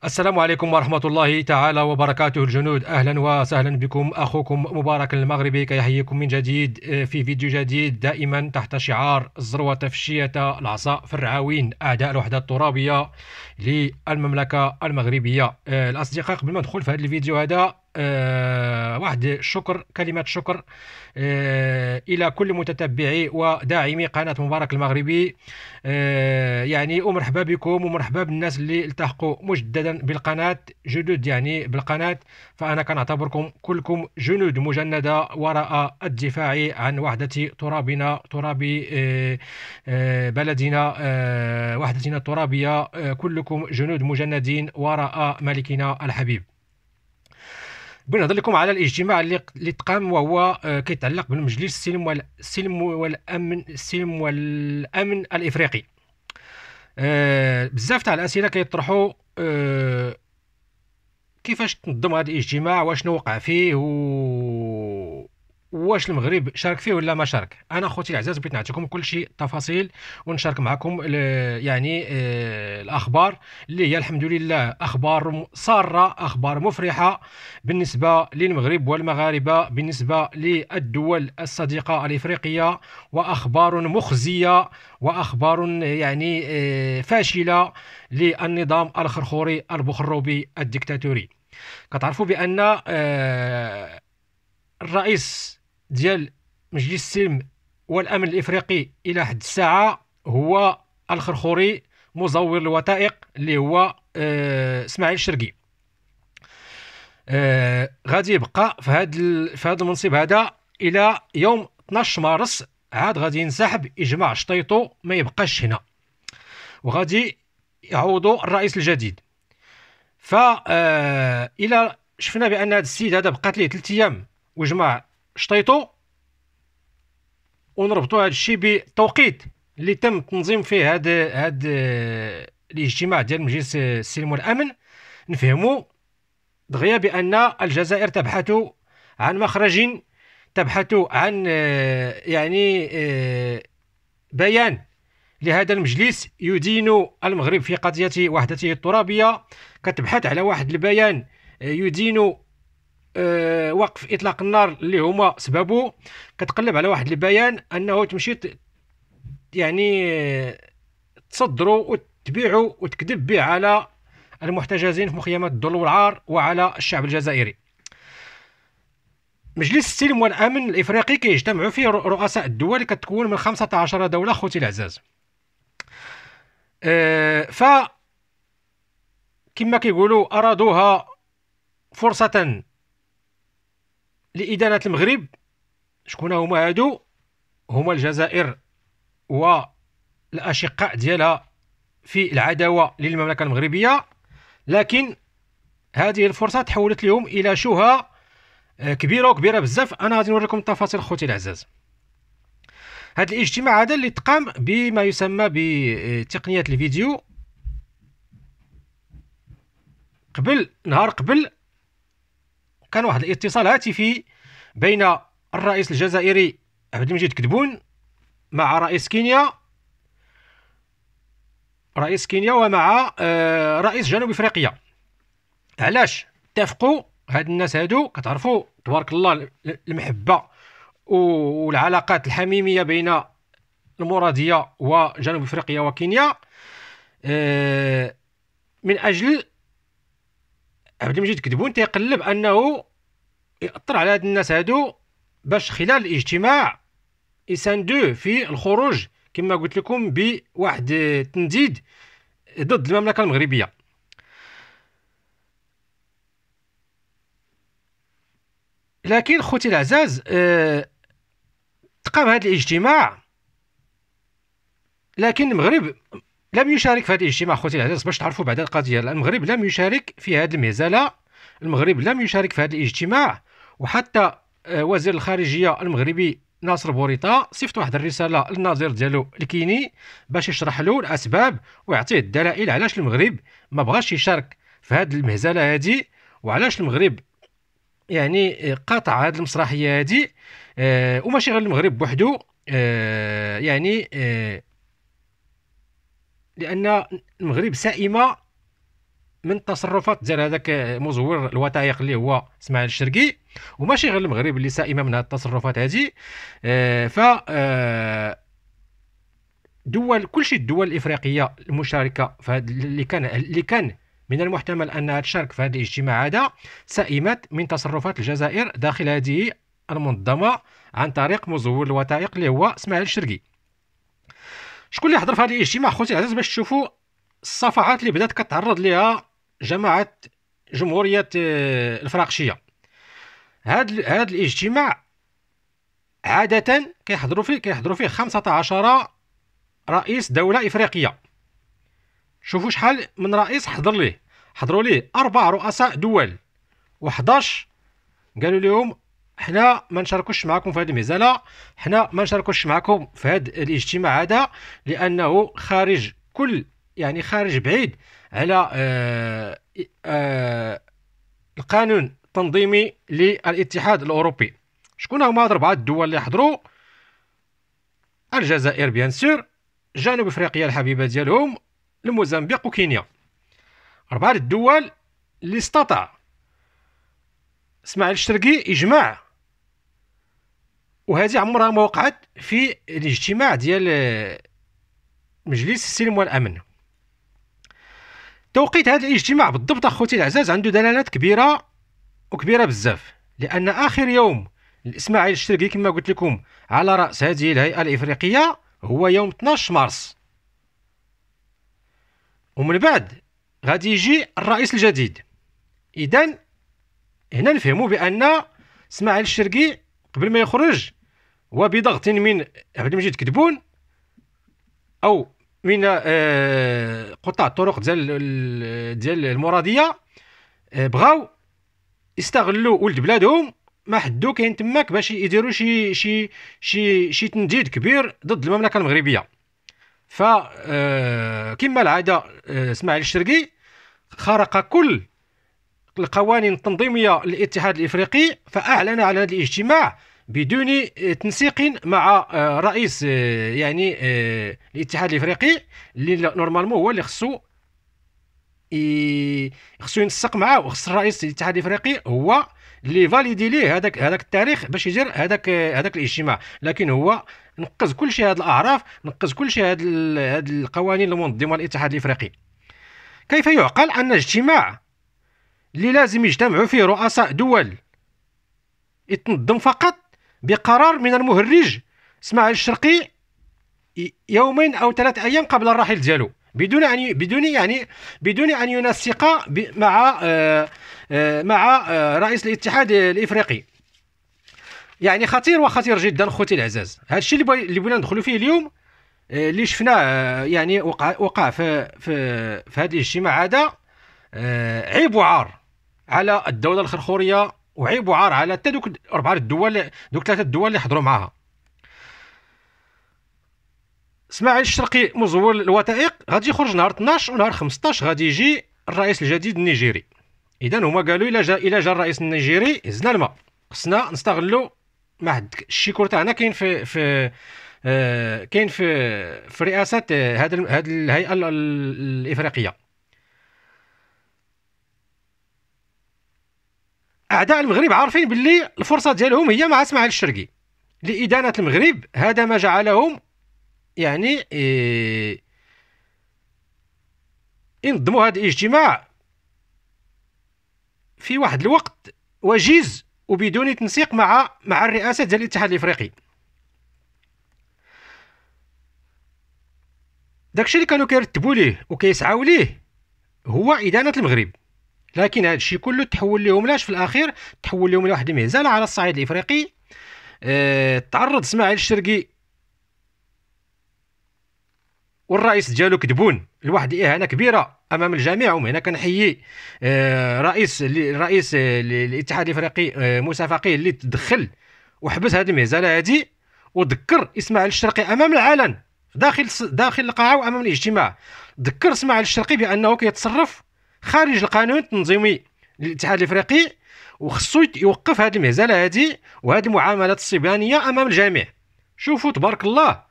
السلام عليكم ورحمة الله تعالى وبركاته الجنود. أهلا وسهلا بكم، أخوكم مبارك المغربي كيحييكم من جديد في فيديو جديد، دائما تحت شعار الذروة في الشية العصا في الرعاوين، أعداء الوحدة الترابية للمملكة المغربية. الأصدقاء، قبل ما ندخل في هذا الفيديو هذا، واحد الشكر، كلمة شكر إلى كل متتبعي وداعمي قناة مبارك المغربي. يعني ومرحبا بكم ومرحبا بالناس اللي التحقوا مجددا بالقناة، جدد يعني بالقناة. فأنا كنعتبركم كلكم جنود مجندة وراء الدفاع عن وحدة ترابنا، تراب بلدنا، وحدتنا الترابية. كلكم جنود مجندين وراء ملكنا الحبيب. بنهضر لكم على الاجتماع اللي تقام، وهو كيتعلق بالمجلس السلم والامن الافريقي. بزاف تاع الاسئله كيطرحوا، كيفاش تنظم هذا الاجتماع، واشنو وقع فيه، واش المغرب شارك فيه ولا ما شارك. انا اخوتي الاعزاء بغيت نعطيكم كل شيء تفاصيل، ونشارك معكم يعني الاخبار اللي هي الحمد لله اخبار ساره، اخبار مفرحه بالنسبه للمغرب والمغاربه، بالنسبه للدول الصديقه الافريقيه، واخبار مخزيه، واخبار يعني فاشله للنظام الخرخوري البخروبي الدكتاتوري. كتعرفوا بان الرئيس ديال مجلس السلم والامن الافريقي الى حد الساعه هو الخرخوري مزور الوثائق اللي هو اسماعيل الشرقي. غادي يبقى في هذا المنصب هذا الى يوم 12 مارس، عاد غادي ينسحب، اجماع شطيطو ما يبقاش هنا، وغادي يعوضوا الرئيس الجديد. ف الى شفنا بان هذا السيد هذا بقات ليه 3 ايام وجمع شطيطو، ونربطوا هذا الشيء بالتوقيت اللي تم تنظيم فيه هذا الاجتماع ديال مجلس السلم والامن، نفهموا دغيا بان الجزائر تبحث عن مخرج، تبحث عن يعني بيان لهذا المجلس يدين المغرب في قضية وحدته الترابية، كتبحث على واحد البيان يدين وقف إطلاق النار اللي هما سببه، كتقلب على واحد البيان أنه تمشي يعني تصدروا وتبيعوا وتكذب به على المحتجزين في مخيمات الظل والعار وعلى الشعب الجزائري. مجلس السلم والأمن الإفريقي كيجتمعوا فيه رؤساء الدول اللي كتكون من 15 دولة خوتي الأعزاز. ف كما كيقولوا أرادوها فرصة لإدانة المغرب. شكون هما هادو؟ هما الجزائر والأشقاء ديالها في العداوة للمملكة المغربية، لكن هذه الفرصة تحولت لهم إلى شهى كبيرة وكبيرة بزاف. أنا غادي نوريكم التفاصيل خوتي الأعزاز. هذا الاجتماع هذا اللي تقام بما يسمى بتقنية الفيديو، نهار قبل كان واحد الاتصال هاتفي بين الرئيس الجزائري عبد المجيد كدبون مع رئيس كينيا ومع رئيس جنوب افريقيا. علاش اتفقوا هاد الناس هادو؟ كتعرفوا تبارك الله المحبه والعلاقات الحميميه بين المراديه وجنوب افريقيا وكينيا، من اجل عبد المجيد كدبون تيقلب انه يأثر على هاد الناس هادو باش خلال الاجتماع يساندوه في الخروج كما قلت لكم بواحد التنديد ضد المملكة المغربية. لكن خوتي الأعزاز، تقام هذا الاجتماع، لكن المغرب لم يشارك في هذا الاجتماع. خوتي الأعزاز باش تعرفوا بعد القضية، المغرب لم يشارك في هذه المهزلة، المغرب لم يشارك في هذا الاجتماع. وحتى وزير الخارجية المغربي ناصر بوريطة صيفط واحد الرسالة للناظر ديالو الكيني باش يشرح له الأسباب ويعطيه الدلائل علاش المغرب ما بغاش يشارك في هذه المهزلة هذه، وعلاش المغرب يعني قاطع هذه المسرحية هذه. وماشي غير المغرب بوحدو، يعني لأن المغرب سائمة من التصرفات ديال هذاك مزور الوثائق اللي هو اسماعيل الشرقي، وماشي غير المغرب اللي سائمه من هذه التصرفات هذه. ف دول كلشي الدول الافريقيه المشاركه في هذا اللي كان من المحتمل انها تشارك في هذا الاجتماع هذا، سئمت من تصرفات الجزائر داخل هذه المنظمه عن طريق مزور الوثائق اللي هو اسماعيل الشرقي. شكون اللي حضر في هذا الاجتماع خوتي العزاز باش تشوفوا الصفحات اللي بدات كتعرض لها جماعه جمهوريه الفراقشيه؟ هذا الاجتماع عاده كيحضروا فيه 15 رئيس دوله افريقيه. شوفوا شحال من رئيس حضروا ليه 4 رؤساء دول و11 قالوا لهم حنا ما نشاركوش معكم في هذه المهزله، حنا ما نشاركوش معكم في هذا الاجتماع هذا، لانه خارج خارج بعيد على القانون التنظيمي للاتحاد الاوروبي. شكون هما هاد 4 الدول اللي حضروا؟ الجزائر بيان سور، جنوب افريقيا الحبيبه ديالهم، الموزمبيق وكينيا. 4 الدول اللي استطاع اسماعيل الشرقي اجماع، وهذه عمرها ما وقعت في الاجتماع ديال مجلس السلم والامن. توقيت هذا الاجتماع بالضبط اخوتي العزاز عنده دلالات كبيره بزاف، لان اخر يوم لاسماعيل الشرقي كما قلت لكم على راس هذه الهيئه الافريقيه هو يوم 12 مارس، ومن بعد غادي يجي الرئيس الجديد. اذا هنا نفهموا بان اسماعيل الشرقي قبل ما يخرج وبضغط من عبد المجيد كدبون او من قطاع الطرق ديال المراديه، بغاو يستغلوا ولد بلادهم ما حدو كاين تماك باش يديروا شي تنديد كبير ضد المملكه المغربيه. ف كما العاده اسماعيل الشرقي خرق كل القوانين التنظيميه للاتحاد الافريقي، فاعلن على هذا الاجتماع بدون تنسيق مع رئيس الاتحاد الافريقي اللي نورمالمون هو اللي خصو ينسق معاه، وخص الرئيس الاتحاد الافريقي هو اللي فاليدي ليه هذاك التاريخ باش يدير هذاك الاجتماع. لكن هو نقز كل شيء، هذه الاعراف نقز كل شيء، هذه القوانين المنظمه للاتحاد الافريقي. كيف يعقل ان اجتماع اللي لازم يجتمعوا فيه رؤساء دول يتنظم فقط بقرار من المهرج اسماعيل الشرقي يومين او 3 ايام قبل الرحيل ديالو، بدون ان ينسق مع رئيس الاتحاد الافريقي؟ يعني خطير جدا اخوتي العزاز. هذا الشيء اللي بغينا ندخلوا فيه اليوم، اللي شفناه وقع في هذا الاجتماع هذا، عيب وعار على الدوله الخرخوريه، وعيب وعار على حتى دوك 4 الدول، دوك 3 الدول اللي حضروا معها. اسماعيل الشرقي مزور الوثائق غادي يخرج نهار 12، ونهار 15 غادي يجي الرئيس الجديد النيجيري. اذا هما قالوا الا جا الرئيس النيجيري هزنا الماء، خصنا نستغلوا ما حد الشيكور تاعنا كاين في رئاسه هذه الهيئه الافريقيه. اعداء المغرب عارفين باللي الفرصه ديالهم هي مع اسماعيل الشرقي لادانه المغرب. هذا ما جعلهم ينظموا هذا الاجتماع في واحد الوقت وجيز وبدون تنسيق مع الرئاسه ديال الاتحاد الافريقي. داكشي اللي كانوا كيرتبوا ليه وكيسعاو ليه هو ادانه المغرب، لكن هذا الشيء كله تحول لهم لاش في الاخير؟ تحول لهم لواحد المهزله على الصعيد الافريقي. تعرض اسماعيل الشرقي والرئيس ديالو كدبون لواحد الاهانه كبيره امام الجميع. ومن هنا كنحيي رئيس الاتحاد الافريقي موسى فقيه اللي تدخل وحبس هذه المهزله هذه، وذكر اسماعيل الشرقي امام العلن داخل القاعه وامام الاجتماع. ذكر اسماعيل الشرقي بانه كيتصرف خارج القانون التنظيمي للاتحاد الافريقي، وخصو يوقف هذه المهزله هذه وهذه المعاملات الصبيانيه امام الجميع. شوفوا تبارك الله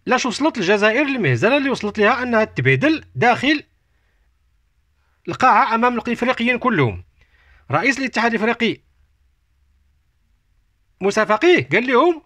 لاش وصلت الجزائر، المهزله اللي وصلت لها انها تبهدل داخل القاعة أمام الإفريقيين كلهم. رئيس الاتحاد الإفريقي موسى فقيه قال لهم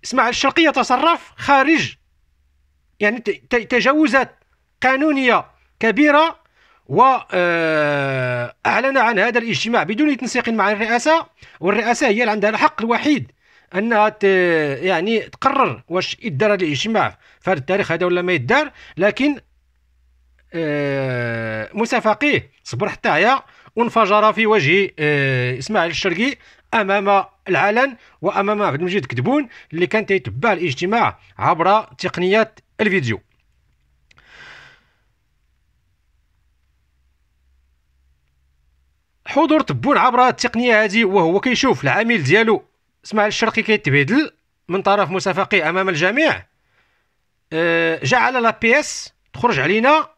اسماعيل الشرقي يتصرف خارج، يعني تجاوزات قانونية كبيرة، وأعلن عن هذا الاجتماع بدون تنسيق مع الرئاسة، والرئاسة هي اللي عندها الحق الوحيد أنها يعني تقرر واش يدار هذا الاجتماع في هذا التاريخ هذا ولا ما يدار. لكن موسى فقيه صبر حتى عيا وانفجر في وجه اسماعيل الشرقي امام العلن وامام عبد المجيد كدبون اللي كان تيتبع الاجتماع عبر تقنيات الفيديو. حضور تبون عبر التقنيه هذه وهو كيشوف العميل ديالو اسماعيل الشرقي كيتبهدل من طرف موسى فقيه امام الجميع، جعل لا بي اس تخرج علينا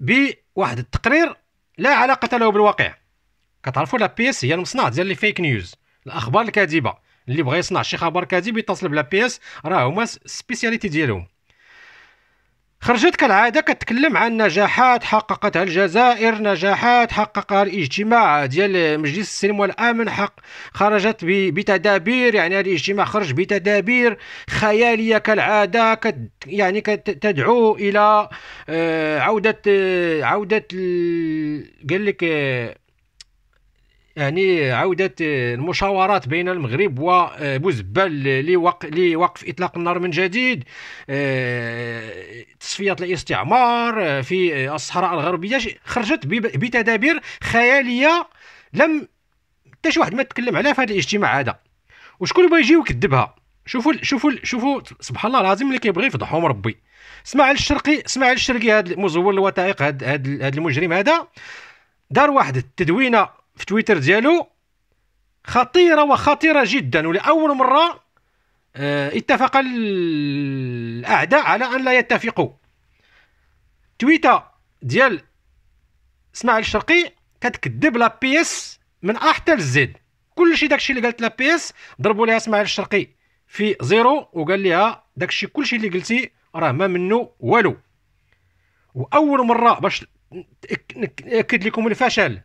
بواحد التقرير لا علاقه له بالواقع. كتعرفوا لا بي اس هي المصنع ديال لي فيك نيوز، الاخبار الكاذبه. اللي بغى يصنع شي خبر كاذب يتصل بلا بي اس، راه هما السبيسياليتي ديالهم. خرجت كالعاده كتكلم عن نجاحات حققتها الجزائر، نجاحات حققها الاجتماع ديال مجلس السلم والامن، خرجت بتدابير، يعني هذا الاجتماع خرج بتدابير خياليه كالعاده، يعني تدعو الى عوده قال لك يعني عودة المشاورات بين المغرب وبوزبال لوقف إطلاق النار من جديد، تصفية الاستعمار في الصحراء الغربية. خرجت بتدابير خيالية لم حتى شي واحد ما تكلم عليها في هذا الاجتماع هذا، وشكون اللي بغى يجي ويكذبها؟ شوفوا سبحان الله العظيم اللي كيبغي يفضحهم ربي. اسماعيل الشرقي هذا مزور الوثائق، هذا المجرم هذا دار واحد التدوينه في تويتر ديالو خطيرة جدا، ولأول مرة اتفق الأعداء على أن لا يتفقوا. تويتر ديال اسماعيل الشرقي كتكذب لا بي اس من أ حتى لزد، كلشي داكشي اللي قالت لا بي اس ضربوا ليها اسماعيل الشرقي في زيرو، وقال لها داكشي كلشي اللي قلتي راه ما منه والو. وأول مرة باش نأكد لكم الفشل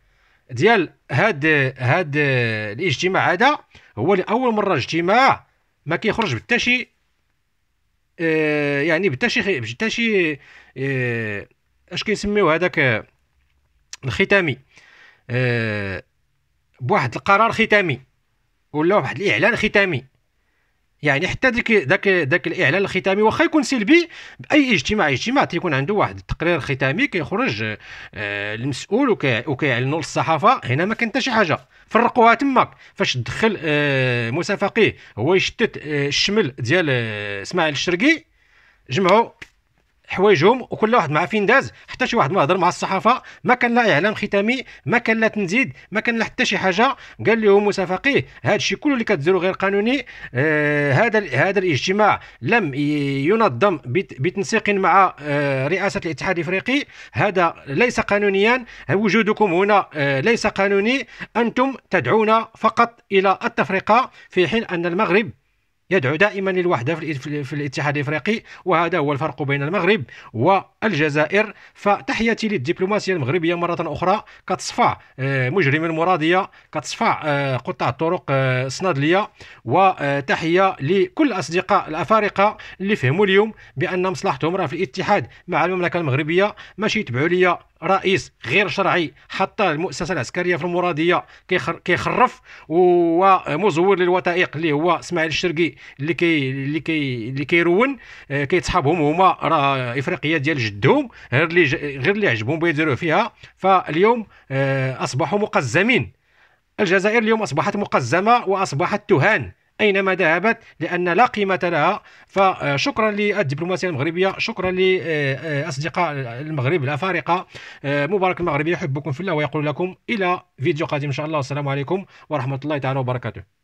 ديال هاد الاجتماع هذا، هو لأول مرة اجتماع ما كيخرج بتا شي يعني بتا شي اش كيسميو هذاك الختامي، بواحد القرار ختامي ولا واحد الاعلان ختامي. يعني حتى داك الاعلان الختامي واخا يكون سلبي، باي اجتماع تيكون عنده واحد التقرير ختامي كيخرج المسؤول وكيعلنوا للصحافه. هنا ما كان حتى شي حاجه، فرقوها تماك فاش تدخل موسى فقيه هو يشتت الشمل ديال اسماعيل الشرقي، جمعوا حوايجهم وكل واحد مع فين داز، حتى شي واحد ما هضر مع الصحافه، ما كان لا اعلام ختامي، ما كان لا تنزيد، ما كان لا حتى شي حاجه. قال لهم موسى فقيه هذا الشيء كله اللي كتديروا غير قانوني، هذا الاجتماع لم ينظم بتنسيق مع رئاسه الاتحاد الافريقي، هذا ليس قانونيا، وجودكم هنا ليس قانوني، انتم تدعون فقط الى التفرقه، في حين ان المغرب يدعو دائما للوحدة في الاتحاد الافريقي، وهذا هو الفرق بين المغرب والجزائر. فتحياتي للدبلوماسية المغربية مرة أخرى، كتصفع مجرم المرادية، كتصفع قطاع الطرق الصنادلية، وتحية لكل الأصدقاء الأفارقة اللي فهموا اليوم بأن مصلحتهم راه في الاتحاد مع المملكة المغربية، ماشي يتبعوا لي رئيس غير شرعي حتى المؤسسه العسكريه في المراديه كيخرف، ومزور للوثائق اللي هو اسماعيل الشرقي اللي كيرون كيتصحابهم هما راه افريقيه ديال جدهم، غير اللي عجبهم بيديروا فيها. فاليوم اصبحوا مقزمين، الجزائر اليوم اصبحت مقزمه واصبحت تهان أينما ذهبت لأن لا قيمة لها. فشكرا للدبلوماسية المغربية، شكرا لأصدقاء المغرب الأفارقة. مبارك المغربي يحبكم في الله ويقول لكم إلى فيديو قادم إن شاء الله، والسلام عليكم ورحمة الله تعالى وبركاته.